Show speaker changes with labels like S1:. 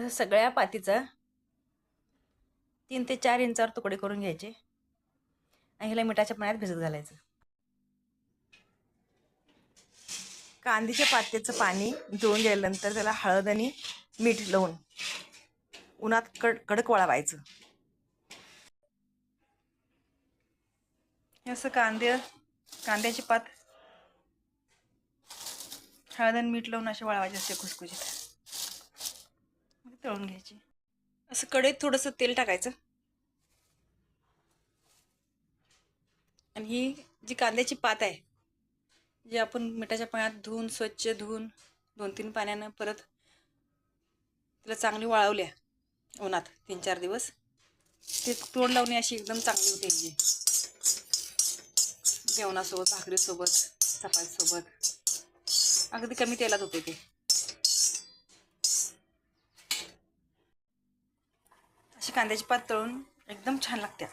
S1: असं सगळ्या पातीचा 3 ते 4 इंचावर तुकडे करून घ्यायचे आणि ह्याला मिठाच्या पाण्यात भिजत घालायचं. कांद्याच्या पात्याचं पाणी धुवून गेल्यानंतर त्याला हळद आणि मीठ लावून उन्हात कडक वाळवायचं. असं कांद्याची पात हळद आणि मीठ लावून असे वाळवायचे असते खुसखुशीत. तळून घ्यायचे. असं कढईत थोडंसं तेल टाकायचं आणि ही जी कांद्याची पात आहे जी आपण मिठाच्या पाण्यात स्वच्छ धुवून 2-3 पाण्यानं परत तिला चांगली वाळवल्या उन्हात 3-4 दिवस, ते तोंड लावणे अशी एकदम चांगली होते. जी जेवणासोबत, भाकरीसोबत, चपातीसोबत अगदी कमी तेलात होते ते. अशी कांद्याची पात तळून एकदम छान लागते.